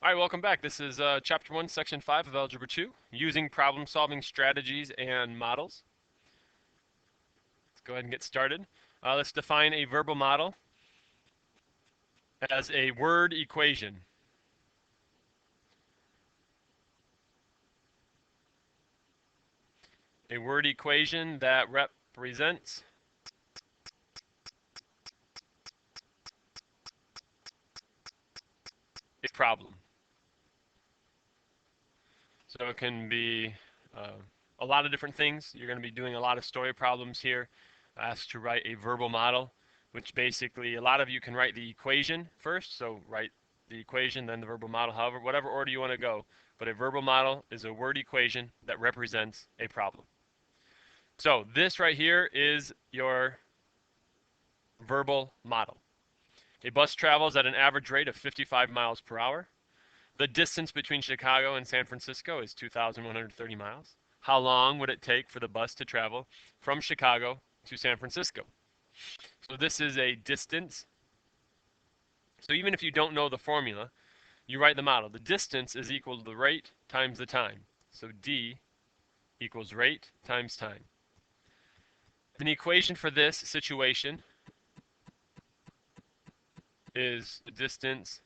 All right, welcome back. This is Chapter 1, Section 5 of Algebra 2, using problem-solving strategies and models. Let's go ahead and get started. Let's define a verbal model as a word equation. A word equation that represents a problem. So it can be a lot of different things. You're going to be doing a lot of story problems here. Asked to write a verbal model, which basically a lot of you can write the equation first. So write the equation, then the verbal model, however, whatever order you want to go. But a verbal model is a word equation that represents a problem. So this right here is your verbal model. A bus travels at an average rate of 55 miles per hour. The distance between Chicago and San Francisco is 2,130 miles. How long would it take for the bus to travel from Chicago to San Francisco? So this is a distance. So even if you don't know the formula, you write the model. The distance is equal to the rate times the time. So d equals rate times time. An equation for this situation is distance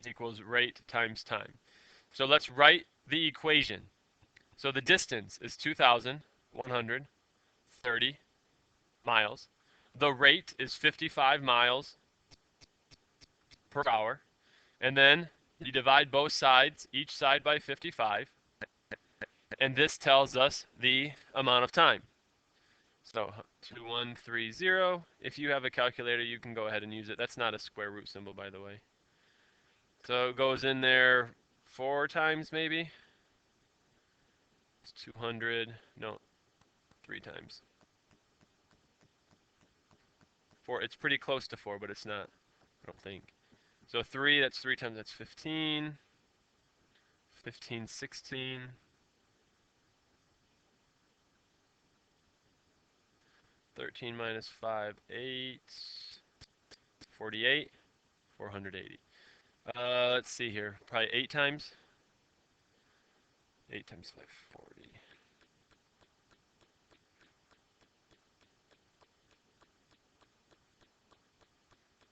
equals rate times time. So let's write the equation. So the distance is 2,130 miles. The rate is 55 miles per hour. And then you divide both sides, each side by 55. And this tells us the amount of time. So 2130. If you have a calculator, you can go ahead and use it. That's not a square root symbol, by the way. So it goes in there 4 times maybe. It's 200. No, 3 times. 4. It's pretty close to 4, but it's not, I don't think. So 3, that's 3 times, that's 15. 15, 16. 13 minus 5, 8. 48. 480. Let's see here. Probably 8 times. 8 times 5, 40.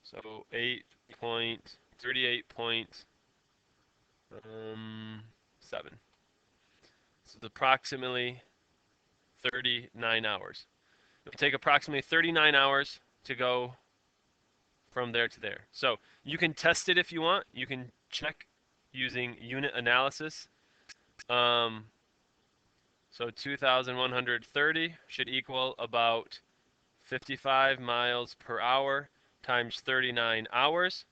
So 38.7. So it's approximately 39 hours. It will take approximately 39 hours to go from there to there. So you can test it if you want. You can check using unit analysis. So 2,130 should equal about 55 miles per hour times 39 hours.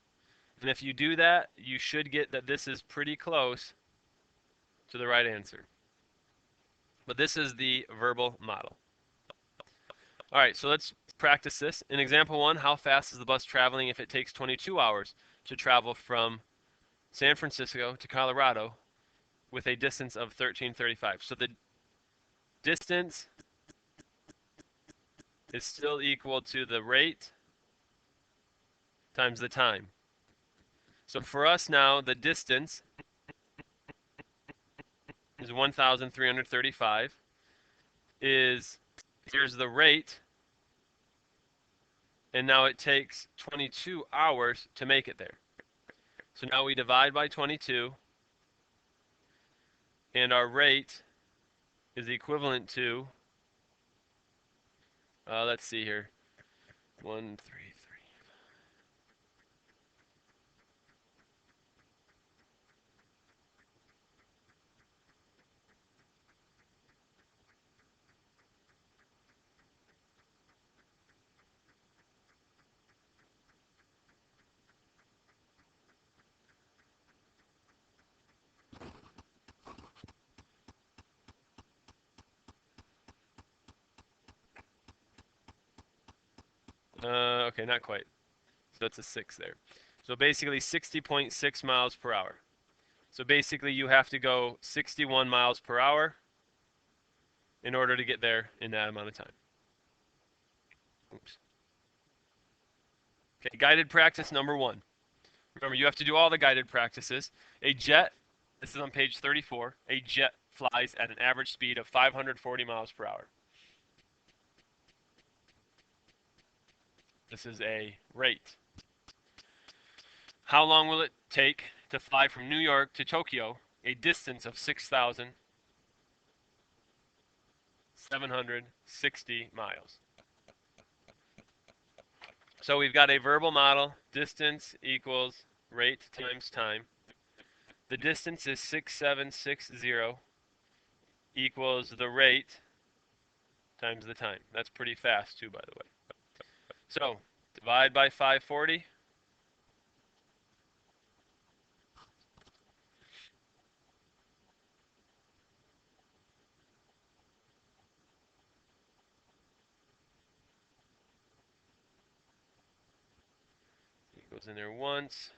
And if you do that, you should get that this is pretty close to the right answer. But this is the verbal model. All right, so let's practice this. In example 1, how fast is the bus traveling if it takes 22 hours to travel from San Francisco to Colorado with a distance of 1335? So the distance is still equal to the rate times the time. So for us now, the distance is 1,335. Here's the rate, and now it takes 22 hours to make it there. So now we divide by 22, and our rate is equivalent to, let's see here, 1, 3, 3. Okay, not quite. So it's a 6 there. So basically 60.6 miles per hour. So basically you have to go 61 miles per hour in order to get there in that amount of time. Oops. Okay, guided practice number 1. Remember, you have to do all the guided practices. A jet, this is on page 34, a jet flies at an average speed of 540 miles per hour. This is a rate. How long will it take to fly from New York to Tokyo, a distance of 6,760 miles? So we've got a verbal model, distance equals rate times time. The distance is 6,760 equals the rate times the time. That's pretty fast too, by the way. So divide by 540. It goes in there once.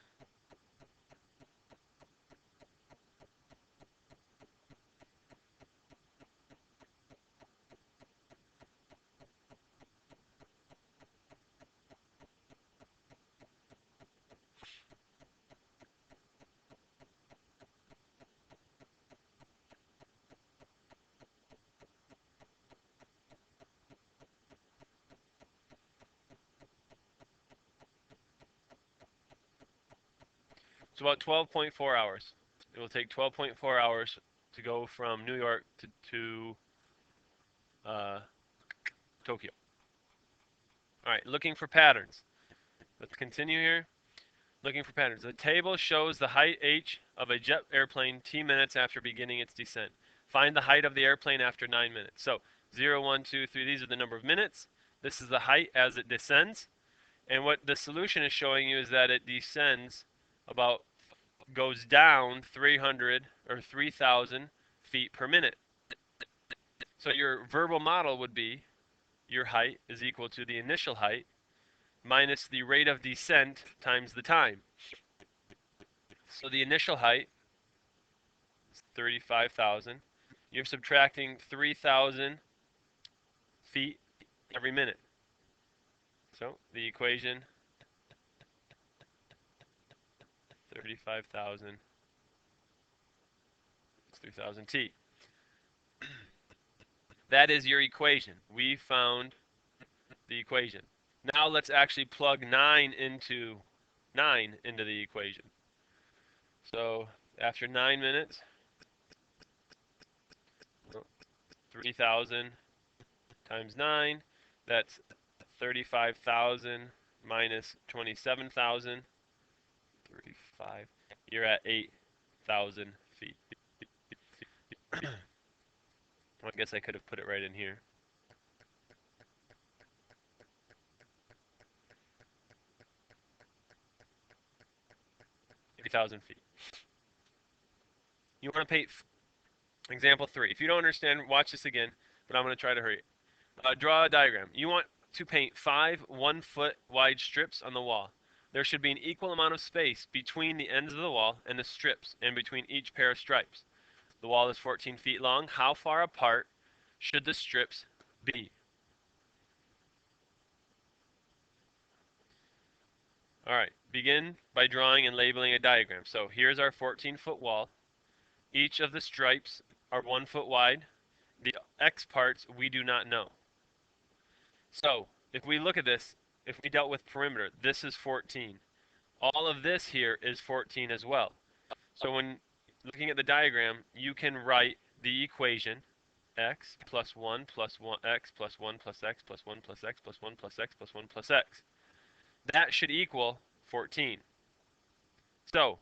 It's about 12.4 hours. It will take 12.4 hours to go from New York to uh, Tokyo. All right, looking for patterns. Let's continue here. Looking for patterns. The table shows the height h of a jet airplane t minutes after beginning its descent. Find the height of the airplane after 9 minutes. So 0, 1, 2, 3, these are the number of minutes. This is the height as it descends. And what the solution is showing you is that it descends about, goes down 300 or 3,000 feet per minute. So your verbal model would be your height is equal to the initial height minus the rate of descent times the time. So the initial height is 35,000. You're subtracting 3,000 feet every minute. So the equation, 35,000 is 3,000 t. That is your equation. We found the equation. Now let's actually plug 9 into the equation. So after 9 minutes, 3,000 times 9, that's 35,000 minus 27,000, 35. You're at 8,000 feet. Well, I guess I could have put it right in here. 8,000 feet. You want to paint example 3. If you don't understand, watch this again, but I'm going to try to hurry. Draw a diagram. You want to paint 5 1-foot wide strips on the wall. There should be an equal amount of space between the ends of the wall and the strips, and between each pair of stripes. The wall is 14 feet long. How far apart should the strips be? All right, begin by drawing and labeling a diagram. So here's our 14-foot wall. Each of the stripes are 1 foot wide. The X parts we do not know. So if we look at this, if we dealt with perimeter, this is 14. All of this here is 14 as well. So when looking at the diagram, you can write the equation x plus 1 plus 1 x plus 1 plus x plus 1 plus x plus 1 plus x plus 1 plus x. That should equal 14. So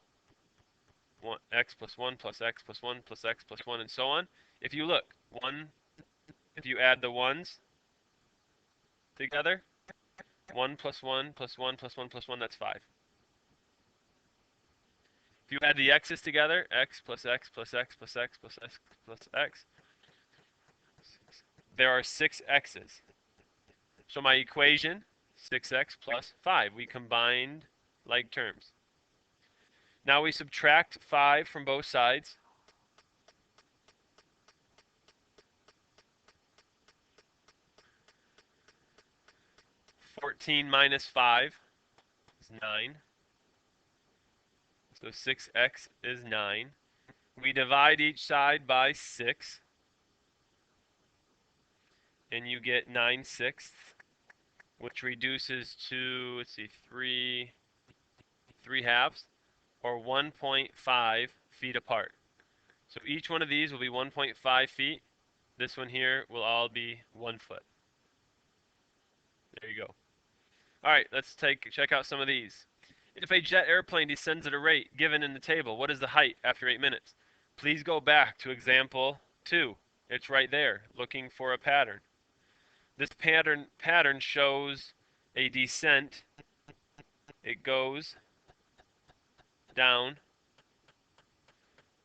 x plus 1 plus x plus 1 plus x plus 1 and so on. If you look, if you add the ones together, 1 plus 1 plus 1 plus 1 plus 1, that's 5. If you add the x's together, x plus x plus x plus x plus x plus x, there are 6 x's. So my equation, 6x plus 5, we combined like terms. Now we subtract 5 from both sides. 14 minus 5 is 9. So 6x is 9. We divide each side by 6, and you get 9/6, which reduces to, let's see, 3 halves, or 1.5 feet apart. So each one of these will be 1.5 feet. This one here will all be 1 foot. There you go. All right, let's check out some of these. If a jet airplane descends at a rate given in the table, what is the height after 8 minutes? Please go back to example 2. It's right there, looking for a pattern. This pattern shows a descent. It goes down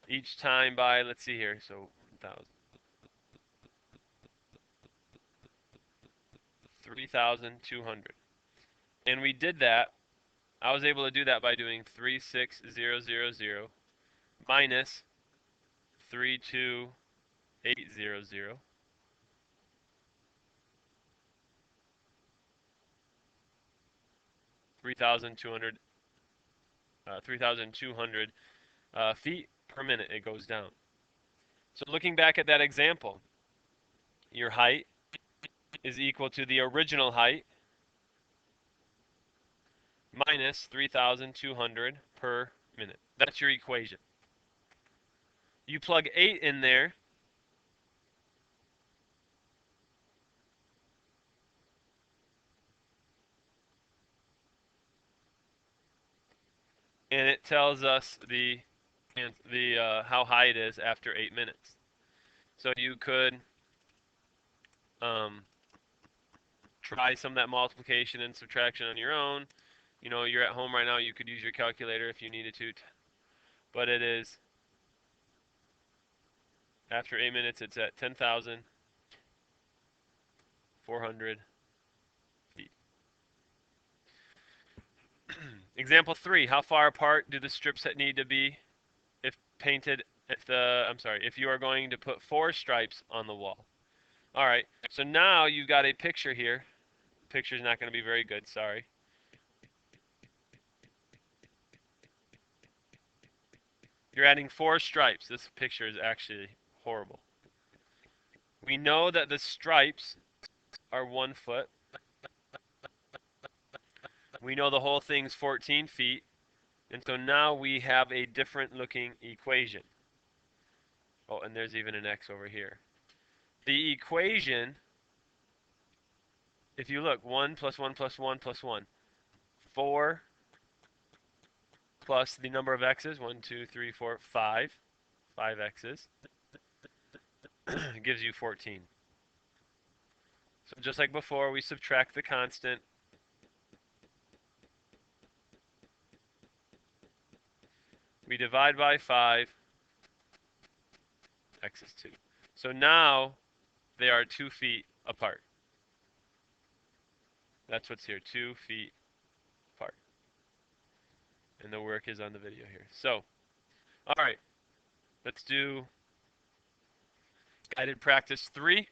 each time by, let's see here, so 1,000, 3,200. And we did that. I was able to do that by doing 36000 minus 32800. 3,200 3,200 feet per minute it goes down. So looking back at that example, your height is equal to the original height minus 3,200 per minute. That's your equation. You plug 8 in there, and it tells us the how high it is after 8 minutes. So you could try some of that multiplication and subtraction on your own. You know, you're at home right now, you could use your calculator if you needed to, but it is, after 8 minutes, it's at 10,400 feet. Example 3, how far apart do the strips need to be if painted, if you are going to put 4 stripes on the wall? All right, so now you've got a picture here. Picture's not going to be very good, sorry. You're adding 4 stripes. This picture is actually horrible. We know that the stripes are 1 foot. We know the whole thing's 14 feet. And so now we have a different looking equation. Oh, and there's even an x over here. The equation, if you look, 1 plus 1 plus 1 plus 1. 4 plus the number of x's, 1, 2, 3, 4, 5. 5 x's. Gives you 14. So just like before, we subtract the constant. We divide by 5. X is 2. So now they are 2 feet apart. That's what's here, 2 feet apart. And the work is on the video here. So, all right, let's do guided practice 3.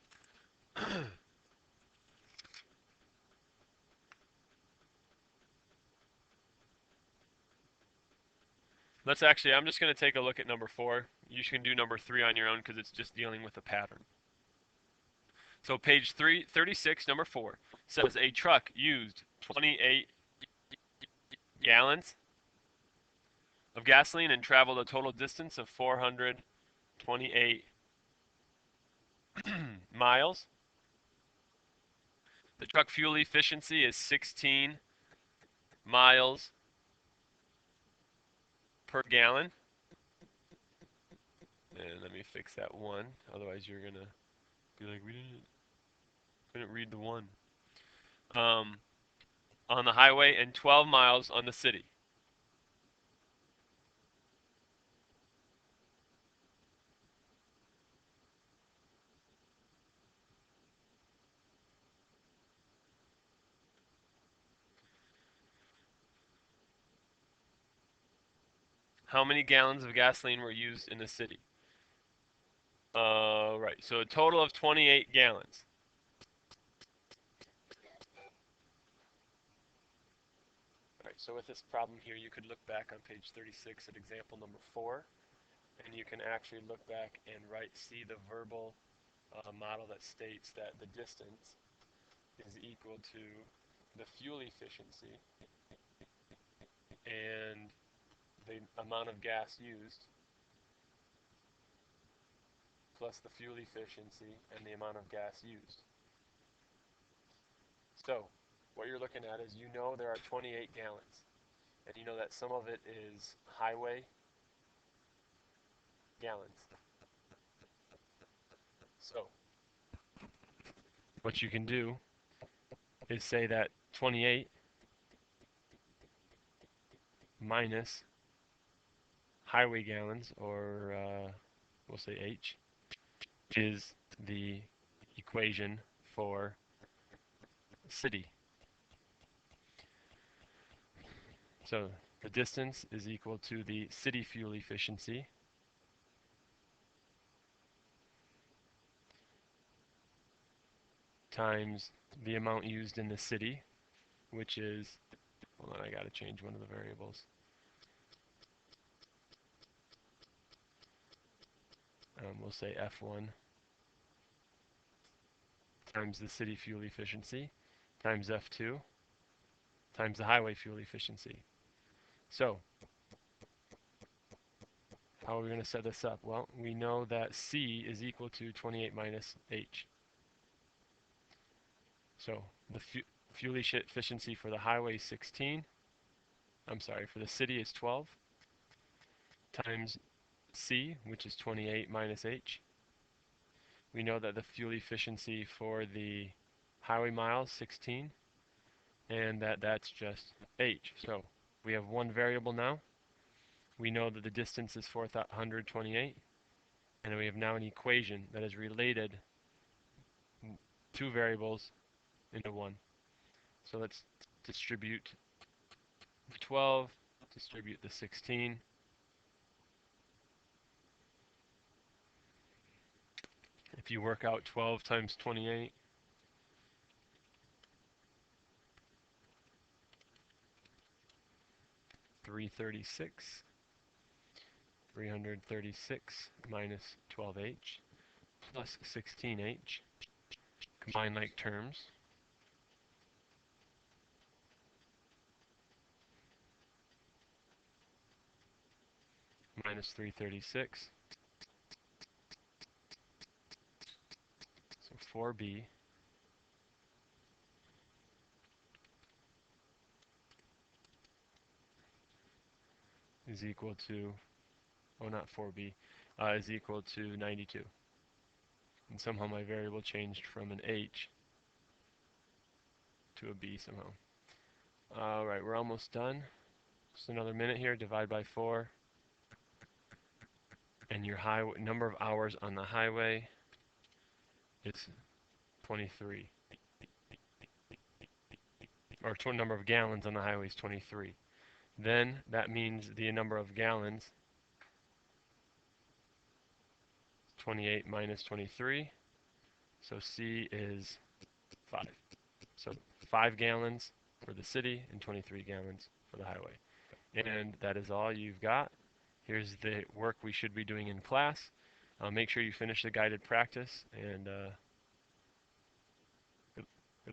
I'm just going to take a look at number 4. You can do number 3 on your own because it's just dealing with a pattern. So page 336, number 4, says a truck used 28 gallons of gasoline and traveled a total distance of 428 miles. The truck fuel efficiency is 16 miles per gallon. And let me fix that 1, otherwise you're gonna be like, we couldn't read the 1. On the highway, and 12 miles on the city. How many gallons of gasoline were used in the city? Right, so a total of 28 gallons. All right, So with this problem here, you could look back on page 36 at example number 4, and you can actually look back and see the verbal model that states that the distance is equal to the fuel efficiency and the amount of gas used plus the fuel efficiency and the amount of gas used. So what you're looking at is, you know, there are 28 gallons, and you know that some of it is highway gallons. So what you can do is say that 28 minus highway gallons, or we'll say H, is the equation for city. So the distance is equal to the city fuel efficiency times the amount used in the city, which is, hold on, I gotta change one of the variables. We'll say F1 times the city fuel efficiency times F2 times the highway fuel efficiency. So how are we going to set this up? Well, we know that C is equal to 28 minus H. So the fuel efficiency for the highway is 16. I'm sorry, for the city is 12 times C, which is 28 minus H. We know that the fuel efficiency for the highway miles 16, and that's just H. So we have one variable now. We know that the distance is 428, and we have now an equation that has related two variables into one. So let's distribute the 12, distribute the 16. If you work out 12 times 28, $336 minus 12H plus 16H, combine like terms, minus 336, so 4B is equal to, oh, not 4B, is equal to 92. And somehow my variable changed from an H to a B somehow. All right, we're almost done. Just another minute here. Divide by 4, and your number of hours on the highway is 23, or number of gallons on the highway is 23. Then that means the number of gallons, 28 minus 23, so C is 5. So 5 gallons for the city and 23 gallons for the highway. And that is all you've got. Here's the work we should be doing in class. Make sure you finish the guided practice, and